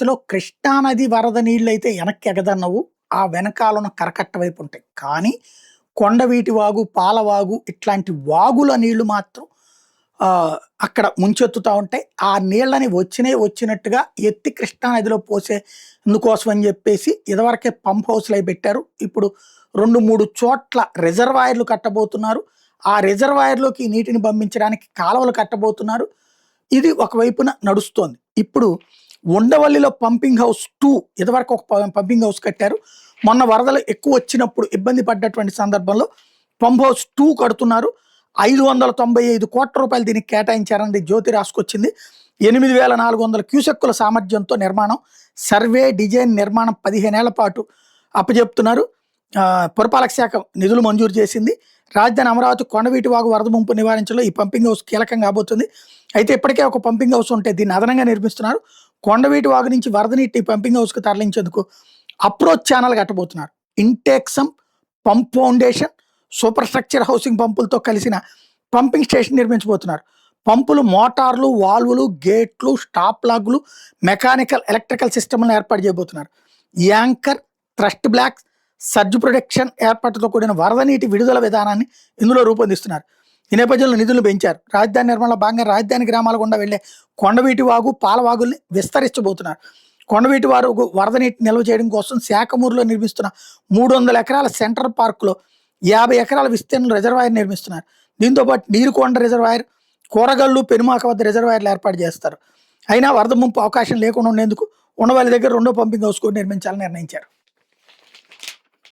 అమరావతిలో కృష్ణానది వరద నీళ్ళు అయితే వెనక్కి ఎగదన్నవు. ఆ వెనకాలన్న కరకట్ట వైపు ఉంటాయి. కానీ కొండవీటి వాగు, పాలవాగు ఇట్లాంటి వాగుల నీళ్లు మాత్రం అక్కడ ముంచెత్తుతా ఉంటాయి. ఆ నీళ్ళని వచ్చినట్టుగా ఎత్తి కృష్ణానదిలో పోసేందుకోసం అని చెప్పేసి ఇదివరకే పంప్ హౌస్లు అయి పెట్టారు. ఇప్పుడు 2-3 చోట్ల రిజర్వాయర్లు కట్టబోతున్నారు. ఆ రిజర్వాయర్లోకి నీటిని పంపించడానికి కాలువలు కట్టబోతున్నారు. ఇది ఒకవైపున నడుస్తోంది. ఇప్పుడు ఉండవల్లిలో పంపింగ్ హౌస్ 2 ఇదివరకు ఒక పంపింగ్ హౌస్ కట్టారు. మొన్న వరదలు ఎక్కువ వచ్చినప్పుడు ఇబ్బంది పడ్డటువంటి సందర్భంలో పంప్ హౌస్ 2 కడుతున్నారు. 595 కోట్ల రూపాయలు దీనికి కేటాయించారన్నది జ్యోతి రాసుకొచ్చింది. 8400 క్యూసెక్కుల సామర్థ్యంతో నిర్మాణం, సర్వే, డిజైన్, నిర్మాణం 15 ఏళ్ల పాటు అప్పచెప్తున్నారు. పురపాలక శాఖ నిధులు మంజూరు చేసింది. రాజధాని అమరావతి కొండవీటి వాగు వరద ముంపు నివారించడంలో ఈ పంపింగ్ హౌస్ కీలకం కాబోతుంది. అయితే ఇప్పటికే ఒక పంపింగ్ హౌస్ ఉంటే దీన్ని అదనంగా నిర్మిస్తున్నారు. కొండవీటి వాగు నుంచి వరద నీటి పంపింగ్ హౌస్కి తరలించేందుకు అప్రోచ్ ఛానల్ కట్టబోతున్నారు. Intake sump, pump foundation, superstructure housing పంపులతో కలిసిన పంపింగ్ స్టేషన్ నిర్మించబోతున్నారు. పంపులు, మోటార్లు, వాల్వులు, గేట్లు, స్టాప్ లాగ్లు, మెకానికల్, ఎలక్ట్రికల్ సిస్టమ్లను ఏర్పాటు చేయబోతున్నారు. Anchor, thrust blocks, surge protection ఏర్పాటుతో కూడిన వరద నీటి విడుదల విధానాన్ని ఇందులో రూపొందిస్తున్నారు. ఈ నేపథ్యంలో నిధులు పెంచారు. రాజధాని నిర్మాణంలో భాగంగా రాజధాని గ్రామాల గుండా వెళ్లే కొండవీటి వాగు, పాలవాగుల్ని విస్తరించబోతున్నారు. కొండవీటి వాగు వరద నీటి నిల్వ చేయడం కోసం శాఖమూరులో నిర్మిస్తున్న 300 ఎకరాల సెంట్రల్ పార్కులో 50 ఎకరాల విస్తీర్ణ రిజర్వాయర్ నిర్మిస్తున్నారు. దీంతో పాటు నీరుకొండ రిజర్వాయర్, కూరగల్లు, పెనుమాక వద్ద రిజర్వాయర్లు ఏర్పాటు చేస్తారు. అయినా వరద ముంపు అవకాశం లేకుండా ఉండేందుకు ఉండవల్లి దగ్గర 2వ పంపింగ్ హౌస్ కూడా నిర్మించాలని నిర్ణయించారు.